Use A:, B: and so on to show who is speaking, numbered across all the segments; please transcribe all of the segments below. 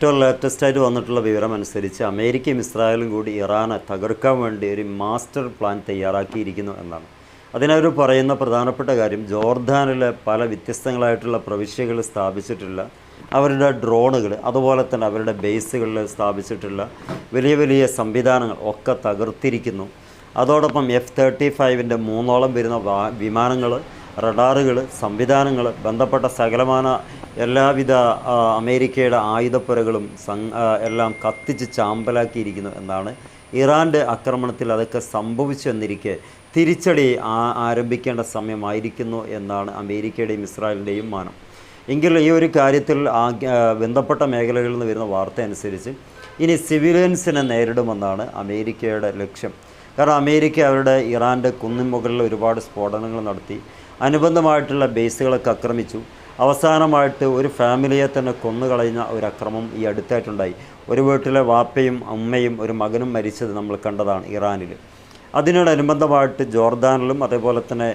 A: ഏറ്റവും ലേറ്റസ്റ്റായിട്ട് വന്നിട്ടുള്ള വിവരം അനുസരിച്ച് അമേരിക്കയും ഇസ്രായേലും കൂടി ഇറാനെ തകർക്കാൻ വേണ്ടി ഒരു മാസ്റ്റർ പ്ലാൻ തയ്യാറാക്കിയിരിക്കുന്നു എന്നാണ്. അതിനവർ പറയുന്ന പ്രധാനപ്പെട്ട കാര്യം, ജോർദാനിലെ പല വ്യത്യസ്തങ്ങളായിട്ടുള്ള പ്രവിശ്യകൾ സ്ഥാപിച്ചിട്ടുള്ള അവരുടെ ഡ്രോണുകൾ, അതുപോലെ തന്നെ അവരുടെ ബേസുകളിൽ സ്ഥാപിച്ചിട്ടുള്ള വലിയ വലിയ സംവിധാനങ്ങൾ ഒക്കെ തകർത്തിരിക്കുന്നു. അതോടൊപ്പം F-35 മൂന്നോളം വരുന്ന വിമാനങ്ങൾ, റഡാറുകൾ, സംവിധാനങ്ങൾ, ബന്ധപ്പെട്ട സകലമാന എല്ലാവിധ അമേരിക്കയുടെ ആയുധപ്പുരകളും എല്ലാം കത്തിച്ച് ചാമ്പലാക്കിയിരിക്കുന്നു എന്നാണ്. ഇറാൻ്റെ ആക്രമണത്തിൽ അതൊക്കെ സംഭവിച്ചു എന്നിരിക്കെ തിരിച്ചടി ആരംഭിക്കേണ്ട സമയമായിരിക്കുന്നു എന്നാണ് അമേരിക്കയുടെയും ഇസ്രായേലിൻ്റെയും മാനം. എങ്കിൽ ഈ ഒരു കാര്യത്തിൽ ബന്ധപ്പെട്ട മേഖലകളിൽ നിന്ന് വരുന്ന വാർത്ത അനുസരിച്ച് ഇനി സിവിലിയൻസിനെ നേരിടുമെന്നാണ് അമേരിക്കയുടെ ലക്ഷ്യം. കാരണം അമേരിക്ക അവരുടെ ഇറാൻ്റെ കുന്നിൻ മുകളിൽ ഒരുപാട് സ്ഫോടനങ്ങൾ നടത്തി, അനുബന്ധമായിട്ടുള്ള ബേസുകളൊക്കെ ആക്രമിച്ചു. അവസാനമായിട്ട് ഒരു ഫാമിലിയെ തന്നെ കൊന്നുകളയുന്ന ഒരു അക്രമം ഈ അടുത്തായിട്ടുണ്ടായി. ഒരു വീട്ടിലെ വാപ്പയും അമ്മയും ഒരു മകനും മരിച്ചത് നമ്മൾ കണ്ടതാണ് ഇറാനിൽ. അതിനോടനുബന്ധമായിട്ട് ജോർദാനിലും അതേപോലെ തന്നെ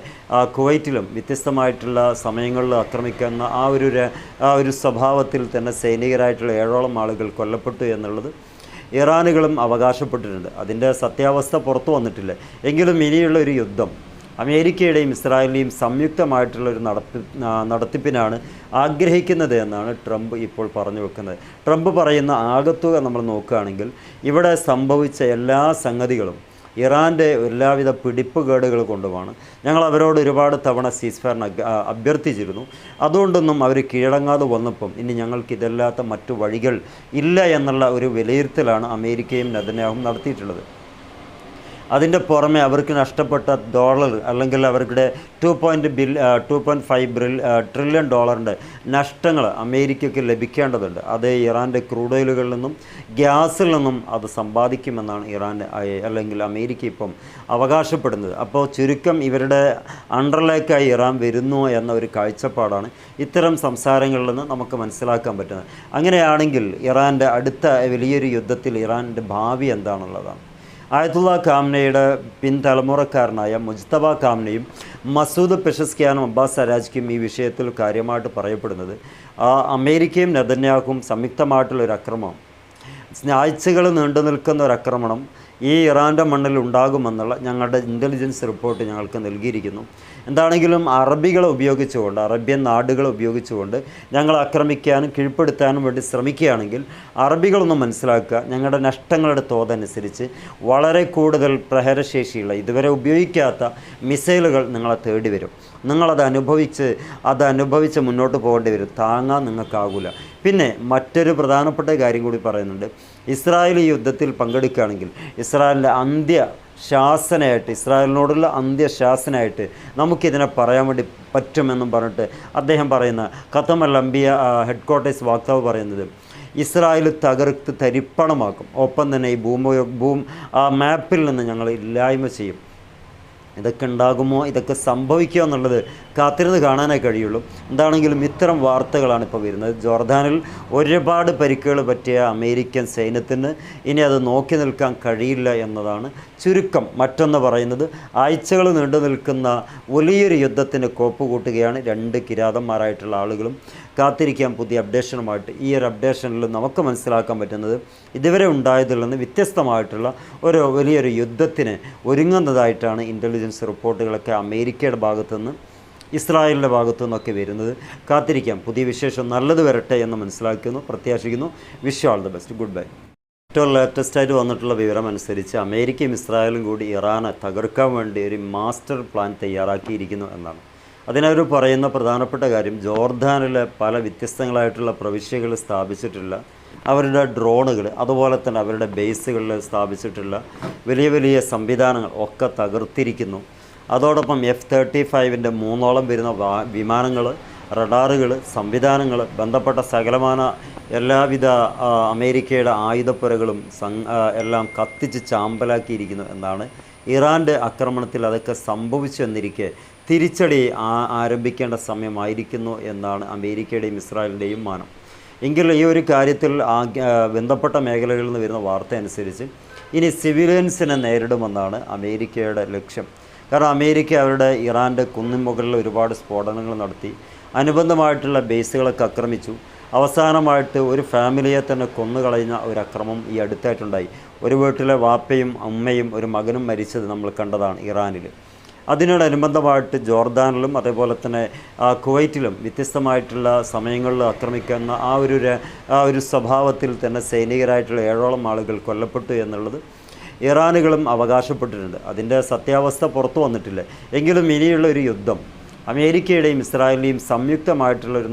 A: കുവൈറ്റിലും വ്യത്യസ്തമായിട്ടുള്ള സമയങ്ങളിൽ ആക്രമിക്കുന്ന ആ ഒരു സ്വഭാവത്തിൽ തന്നെ സൈനികരായിട്ടുള്ള 7ഓളം ആളുകൾ കൊല്ലപ്പെട്ടു എന്നുള്ളത് ഇറാനുകളും അവകാശപ്പെട്ടിട്ടുണ്ട്. അതിൻ്റെ സത്യാവസ്ഥ പുറത്തു വന്നിട്ടില്ല. എങ്കിലും ഇനിയുള്ള ഒരു യുദ്ധം അമേരിക്കയുടെയും ഇസ്രായേലിൻ്റെയും സംയുക്തമായിട്ടുള്ളൊരു നടത്തിപ്പിനാണ് ആഗ്രഹിക്കുന്നത് എന്നാണ് ട്രംപ് ഇപ്പോൾ പറഞ്ഞു വെക്കുന്നത്. ട്രംപ് പറയുന്ന ആകത്തുക നമ്മൾ നോക്കുകയാണെങ്കിൽ ഇവിടെ സംഭവിച്ച എല്ലാ സംഗതികളും ഇറാൻ്റെ എല്ലാവിധ പിടിപ്പുകേടുകൾ കൊണ്ടുമാണ്. ഞങ്ങൾ അവരോട് ഒരുപാട് തവണ സീസ്ഫയറിന് അഭ്യർത്ഥിച്ചിരുന്നു. അതുകൊണ്ടൊന്നും അവർ കീഴടങ്ങാതെ വന്നപ്പം ഇനി ഞങ്ങൾക്ക് ഇതല്ലാത്ത മറ്റു വഴികൾ ഇല്ല എന്നുള്ള ഒരു വിലയിരുത്തലാണ് അമേരിക്കയും നെതന്യാഹുവും നടത്തിയിട്ടുള്ളത്. അതിൻ്റെ പുറമെ അവർക്ക് നഷ്ടപ്പെട്ട ഡോളർ അല്ലെങ്കിൽ അവരുടെ $2.5 ട്രില്യൺ നഷ്ടങ്ങൾ അമേരിക്കയ്ക്ക് ലഭിക്കേണ്ടതുണ്ട്. അത് ഇറാൻ്റെ ക്രൂഡ് ഓയിലുകളിൽ നിന്നും ഗ്യാസിൽ നിന്നും അത് സമ്പാദിക്കുമെന്നാണ് ഇറാൻ അല്ലെങ്കിൽ അമേരിക്ക ഇപ്പം അവകാശപ്പെടുന്നത്. അപ്പോൾ ചുരുക്കം ഇവരുടെ അണ്ടറിലേക്കായി ഇറാൻ വരുന്നു എന്ന ഒരു കാഴ്ചപ്പാടാണ് ഇത്തരം സംസാരങ്ങളിൽ നിന്ന് നമുക്ക് മനസ്സിലാക്കാൻ പറ്റുന്നത്. അങ്ങനെയാണെങ്കിൽ ഇറാൻ്റെ അടുത്ത വലിയൊരു യുദ്ധത്തിൽ ഇറാൻ്റെ ഭാവി എന്താണുള്ളതാണ്. ആയത്തുള്ള ഖാംനയുടെ പിൻതലമുറക്കാരനായ മുജ്തബ ഖാംനയും മസൂദ് പെഷസ്കിയാനും അബ്ബാസ് അരാജ്ക്കും ഈ വിഷയത്തിൽ കാര്യമായിട്ട് പറയപ്പെടുന്നത് അമേരിക്കയും നെതന്യാഹുവും സംയുക്തമായിട്ടുള്ളൊരു ആക്രമണം, ആഴ്ചകൾ നീണ്ടു നിൽക്കുന്ന ഒരു ആക്രമണം ഈ ഇറാൻ്റെ മണ്ണിൽ ഉണ്ടാകുമെന്നുള്ള ഞങ്ങളുടെ ഇൻ്റലിജൻസ് റിപ്പോർട്ട് ഞങ്ങൾക്ക് നൽകിയിരിക്കുന്നു. എന്താണെങ്കിലും അറബികളെ ഉപയോഗിച്ചുകൊണ്ട്, അറേബ്യൻ നാടുകളെ ഉപയോഗിച്ചുകൊണ്ട് ഞങ്ങൾ ആക്രമിക്കാനും കീഴ്പ്പെടുത്താനും വേണ്ടി ശ്രമിക്കുകയാണെങ്കിൽ അറബികളൊന്ന് മനസ്സിലാക്കുക, ഞങ്ങളുടെ നഷ്ടങ്ങളുടെ തോതനുസരിച്ച് വളരെ കൂടുതൽ പ്രഹരശേഷിയുള്ള ഇതുവരെ ഉപയോഗിക്കാത്ത മിസൈലുകൾ നിങ്ങളെ തേടി വരും. നിങ്ങളത് അനുഭവിച്ച് മുന്നോട്ട് പോകേണ്ടി വരും. താങ്ങാൻ നിങ്ങൾക്കാകില്ല. പിന്നെ മറ്റൊരു പ്രധാനപ്പെട്ട കാര്യം കൂടി പറയുന്നുണ്ട്. ഇസ്രായേൽ ഈ യുദ്ധത്തിൽ പങ്കെടുക്കുകയാണെങ്കിൽ ഇസ്രായേലിൻ്റെ ഇസ്രായേലിനോടുള്ള അന്ത്യശാസനയായിട്ട് നമുക്കിതിനെ പറയാൻ വേണ്ടി പറ്റുമെന്നും പറഞ്ഞിട്ട് അദ്ദേഹം പറയുന്ന ഖത്തം അൽ അംബിയ ഹെഡ്ക്വാർട്ടേഴ്സ് വക്താവ് പറയുന്നത് ഇസ്രായേൽ തകർത്ത് തരിപ്പണമാക്കും, ഒപ്പം തന്നെ ഈ മാപ്പിൽ നിന്ന് ഞങ്ങൾ ഇല്ലായ്മ ചെയ്യും. ഇതൊക്കെ ഉണ്ടാകുമോ, ഇതൊക്കെ സംഭവിക്കുമോ എന്നുള്ളത് കാത്തിരുന്ന് കാണാനേ കഴിയുള്ളൂ. എന്താണെങ്കിലും ഇത്തരം വാർത്തകളാണ് ഇപ്പോൾ വരുന്നത്. ജോർദാനിൽ ഒരുപാട് പരിക്കുകൾ പറ്റിയ അമേരിക്കൻ സൈന്യത്തിന് ഇനി അത് നോക്കി നിൽക്കാൻ കഴിയില്ല എന്നതാണ് ചുരുക്കം. മറ്റൊന്ന് പറയുന്നത്, ആഴ്ചകൾ നീണ്ടു നിൽക്കുന്ന വലിയൊരു യുദ്ധത്തിന് കോപ്പ് കൂട്ടുകയാണ് രണ്ട് കിരാതന്മാരായിട്ടുള്ള ആളുകളും. കാത്തിരിക്കാൻ പുതിയ അപ്ഡേഷനുമായിട്ട്. ഈ ഒരു അപ്ഡേഷനിൽ നമുക്ക് മനസ്സിലാക്കാൻ പറ്റുന്നത് ഇതുവരെ ഉണ്ടായതിൽ നിന്ന് വ്യത്യസ്തമായിട്ടുള്ള ഒരു വലിയൊരു യുദ്ധത്തിന് ഒരുങ്ങുന്നതായിട്ടാണ് ഇൻ്റലിജൻസ് റിപ്പോർട്ടുകളൊക്കെ അമേരിക്കയുടെ ഭാഗത്തുനിന്ന് ഇസ്രായേലിൻ്റെ ഭാഗത്തു നിന്നൊക്കെ വരുന്നത്. കാത്തിരിക്കാം. പുതിയ വിശേഷം നല്ലത് വരട്ടെ എന്ന് മനസ്സിലാക്കുന്നു, പ്രത്യാശിക്കുന്നു. Wish you all the best. Good bye. ഏറ്റവും ലേറ്റസ്റ്റായിട്ട് വന്നിട്ടുള്ള വിവരം അനുസരിച്ച് അമേരിക്കയും ഇസ്രായേലും കൂടി ഇറാനെ തകർക്കാൻ വേണ്ടി ഒരു മാസ്റ്റർ പ്ലാൻ തയ്യാറാക്കിയിരിക്കുന്നു എന്നാണ്. അതിനവർ പറയുന്ന പ്രധാനപ്പെട്ട കാര്യം, ജോർദാനിലെ പല വ്യത്യസ്തങ്ങളായിട്ടുള്ള പ്രവിശ്യകൾ സ്ഥാപിച്ചിട്ടുള്ള അവരുടെ ഡ്രോണുകൾ, അതുപോലെ തന്നെ അവരുടെ ബേസുകളിൽ സ്ഥാപിച്ചിട്ടുള്ള വലിയ വലിയ സംവിധാനങ്ങൾ ഒക്കെ തകർത്തിരിക്കുന്നു. അതോടൊപ്പം F-35 മൂന്നോളം വരുന്ന വിമാനങ്ങൾ, റഡാറുകൾ, സംവിധാനങ്ങൾ, ബന്ധപ്പെട്ട സകലമാന എല്ലാവിധ അമേരിക്കയുടെ ആയുധപ്പുരകളും എല്ലാം കത്തിച്ച് ചാമ്പലാക്കിയിരിക്കുന്നു എന്നാണ്. ഇറാൻ്റെ ആക്രമണത്തിൽ അതൊക്കെ സംഭവിച്ചു എന്നിരിക്കെ തിരിച്ചടി ആരംഭിക്കേണ്ട സമയമായിരിക്കുന്നു എന്നാണ് അമേരിക്കയുടെയും ഇസ്രായേലിൻ്റെയും മാനം. എങ്കിൽ ഈ ഒരു കാര്യത്തിൽ ബന്ധപ്പെട്ട മേഖലകളിൽ നിന്ന് വരുന്ന വാർത്ത അനുസരിച്ച് ഇനി സിവിലിയൻസിനെ നേരിടുമെന്നാണ് അമേരിക്കയുടെ ലക്ഷ്യം. കാരണം അമേരിക്ക അവരുടെ ഇറാൻ്റെ കുന്നിൻ മുകളിൽ ഒരുപാട് സ്ഫോടനങ്ങൾ നടത്തി, അനുബന്ധമായിട്ടുള്ള ബേസുകളൊക്കെ ആക്രമിച്ചു. അവസാനമായിട്ട് ഒരു ഫാമിലിയെ തന്നെ കൊന്നുകളയുന്ന ഒരു അക്രമം ഈ അടുത്തായിട്ടുണ്ടായി. ഒരു വീട്ടിലെ വാപ്പയും അമ്മയും ഒരു മകനും മരിച്ചത് നമ്മൾ കണ്ടതാണ് ഇറാനിൽ. അതിനോടനുബന്ധമായിട്ട് ജോർദാനിലും അതേപോലെ തന്നെ കുവൈറ്റിലും വ്യത്യസ്തമായിട്ടുള്ള സമയങ്ങളിൽ ആക്രമിക്കുന്ന ആ ഒരു സ്വഭാവത്തിൽ തന്നെ സൈനികരായിട്ടുള്ള 7ഓളം ആളുകൾ കൊല്ലപ്പെട്ടു എന്നുള്ളത് ഇറാനുകളും അവകാശപ്പെട്ടിട്ടുണ്ട്. അതിൻ്റെ സത്യാവസ്ഥ പുറത്തു വന്നിട്ടില്ല. എങ്കിലും ഇനിയുള്ള ഒരു യുദ്ധം അമേരിക്കയുടെയും ഇസ്രായേലിൻ്റെയും സംയുക്തമായിട്ടുള്ള ഒരു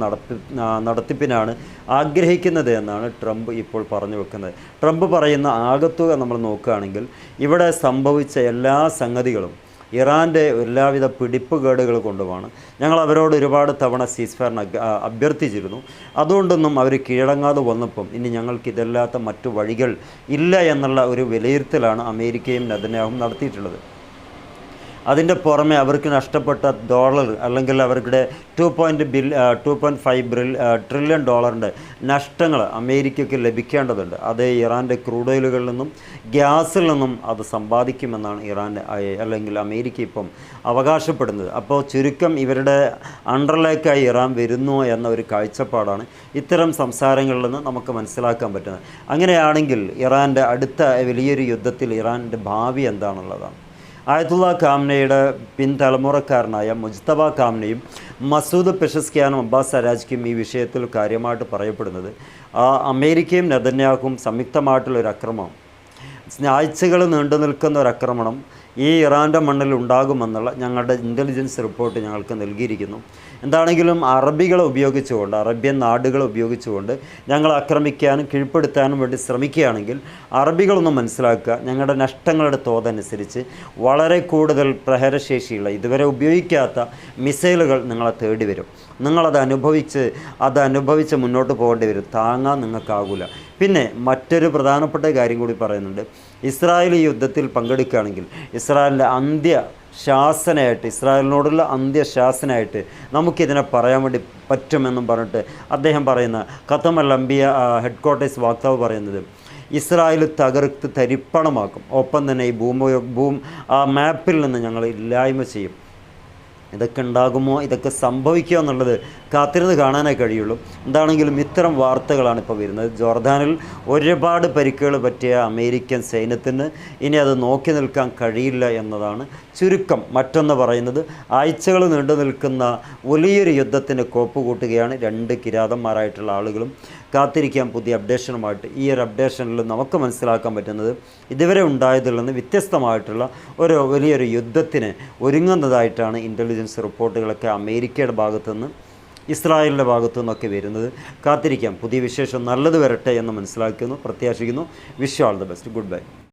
A: നടത്തിപ്പിനാണ് ആഗ്രഹിക്കുന്നത് എന്നാണ് ട്രംപ് ഇപ്പോൾ പറഞ്ഞു വെക്കുന്നത്. ട്രംപ് പറയുന്ന ആകത്തുക നമ്മൾ നോക്കുകയാണെങ്കിൽ ഇവിടെ സംഭവിച്ച എല്ലാ സംഗതികളും ഇറാൻ്റെ എല്ലാവിധ പിടിപ്പുകേടുകൾ കൊണ്ടുമാണ്. ഞങ്ങൾ അവരോട് ഒരുപാട് തവണ സീസ്ഫയറിന് അഭ്യർത്ഥിച്ചിരുന്നു. അതുകൊണ്ടൊന്നും അവർ കീഴടങ്ങാതെ വന്നപ്പം ഇനി ഞങ്ങൾക്ക് ഇതല്ലാത്ത മറ്റു വഴികൾ ഇല്ല എന്നുള്ള ഒരു വിലയിരുത്തലാണ് അമേരിക്കയും നെതന്യാഹുവും നടത്തിയിട്ടുള്ളത്. അതിൻ്റെ പുറമെ അവർക്ക് നഷ്ടപ്പെട്ട ഡോളർ അല്ലെങ്കിൽ അവരുടെ $2.5 ട്രില്യൺ നഷ്ടങ്ങൾ അമേരിക്കയ്ക്ക് ലഭിക്കേണ്ടതുണ്ട്. അത് ഇറാൻ്റെ ക്രൂഡ് ഓയിലുകളിൽ നിന്നും ഗ്യാസിൽ നിന്നും അത് സമ്പാദിക്കുമെന്നാണ് അല്ലെങ്കിൽ അമേരിക്ക ഇപ്പം അവകാശപ്പെടുന്നത്. അപ്പോൾ ചുരുക്കം ഇവരുടെ അണ്ടറിലേക്കായി ഇറാൻ വരുന്നു എന്ന ഒരു കാഴ്ചപ്പാടാണ് ഇത്തരം സംസാരങ്ങളിൽ നിന്ന് നമുക്ക് മനസ്സിലാക്കാൻ പറ്റുന്നത്. അങ്ങനെയാണെങ്കിൽ ഇറാൻ്റെ അടുത്ത വലിയൊരു യുദ്ധത്തിൽ ഇറാൻ്റെ ഭാവി എന്താണുള്ളതാണ്. ആയത്തുള്ള ഖാംനയുടെ പിൻതലമുറക്കാരനായ മുജ്തബ ഖാംനയും മസൂദ് പെഷസ്കിയാനും അബ്ബാസ് അരാജ്ക്കും ഈ വിഷയത്തിൽ കാര്യമായിട്ട് പറയപ്പെടുന്നത് അമേരിക്കയും നെതന്യാഹുവും സംയുക്തമായിട്ടുള്ളൊരു ആക്രമണം, ആഴ്ചകൾ നീണ്ടു നിൽക്കുന്ന ഒരു ആക്രമണം ഈ ഇറാൻ്റെ മണ്ണിൽ ഉണ്ടാകുമെന്നുള്ള ഞങ്ങളുടെ ഇൻ്റലിജൻസ് റിപ്പോർട്ട് ഞങ്ങൾക്ക് നൽകിയിരിക്കുന്നു. എന്താണെങ്കിലും അറബികളെ ഉപയോഗിച്ചുകൊണ്ട്, അറേബ്യൻ നാടുകളെ ഉപയോഗിച്ചുകൊണ്ട് ഞങ്ങൾ ആക്രമിക്കാനും കീഴ്പ്പെടുത്താനും വേണ്ടി ശ്രമിക്കുകയാണെങ്കിൽ അറബികളൊന്നും മനസ്സിലാക്കുക, ഞങ്ങളുടെ നഷ്ടങ്ങളുടെ തോതനുസരിച്ച് വളരെ കൂടുതൽ പ്രഹരശേഷിയുള്ള ഇതുവരെ ഉപയോഗിക്കാത്ത മിസൈലുകൾ നിങ്ങളെ തേടി വരും. നിങ്ങളത് അനുഭവിച്ച് മുന്നോട്ട് പോകേണ്ടി വരും. താങ്ങാൻ നിങ്ങൾക്കാകില്ല. പിന്നെ മറ്റൊരു പ്രധാനപ്പെട്ട കാര്യം കൂടി പറയുന്നുണ്ട്. ഇസ്രായേൽ ഈ യുദ്ധത്തിൽ പങ്കെടുക്കുകയാണെങ്കിൽ ഇസ്രായേലിനോടുള്ള അന്ത്യശാസനയായിട്ട് നമുക്കിതിനെ പറയാൻ വേണ്ടി പറ്റുമെന്നും പറഞ്ഞിട്ട് അദ്ദേഹം പറയുന്ന ഖത്തം അൽ അംബിയ ഹെഡ്ക്വാർട്ടേഴ്സ് വക്താവ് പറയുന്നത് ഇസ്രായേൽ തകർത്ത് തരിപ്പണമാക്കും, ഒപ്പം തന്നെ ഈ മാപ്പിൽ നിന്ന് ഞങ്ങൾ ഇല്ലായ്മ ചെയ്യും. ഇതൊക്കെ ഉണ്ടാകുമോ, ഇതൊക്കെ സംഭവിക്കുമോ എന്നുള്ളത് കാത്തിരുന്ന് കാണാനേ കഴിയുള്ളൂ. എന്താണെങ്കിലും ഇത്തരം വാർത്തകളാണ് ഇപ്പോൾ വരുന്നത്. ജോർദാനിൽ ഒരുപാട് പരിക്കുകൾ പറ്റിയ അമേരിക്കൻ സൈന്യത്തിന് ഇനി അത് നോക്കി നിൽക്കാൻ കഴിയില്ല എന്നതാണ് ചുരുക്കം. മറ്റൊന്ന് പറയുന്നത് ആഴ്ചകൾ നീണ്ടു നിൽക്കുന്ന വലിയൊരു യുദ്ധത്തിന് കോപ്പ് കൂട്ടുകയാണ് രണ്ട് കിരാതന്മാരായിട്ടുള്ള ആളുകളും. കാത്തിരിക്കാൻ പുതിയ അപ്ഡേഷനുമായിട്ട്. ഈ ഒരു അപ്ഡേഷനിൽ നമുക്ക് മനസ്സിലാക്കാൻ പറ്റുന്നത് ഇതുവരെ ഉണ്ടായതിൽ നിന്ന് വ്യത്യസ്തമായിട്ടുള്ള വലിയൊരു യുദ്ധത്തിന് ഒരുങ്ങുന്നതായിട്ടാണ് ഇൻ്റലിജൻസ് റിപ്പോർട്ടുകളൊക്കെ അമേരിക്കയുടെ ഭാഗത്തുനിന്ന് ഇസ്രായേലിൻ്റെ ഭാഗത്തു നിന്നൊക്കെ വരുന്നത്. കാത്തിരിക്കാം. പുതിയ വിശേഷം നല്ലത് വരട്ടെ എന്ന് മനസ്സിലാക്കുന്നു, പ്രത്യാശിക്കുന്നു. Wish you all the best. Good by.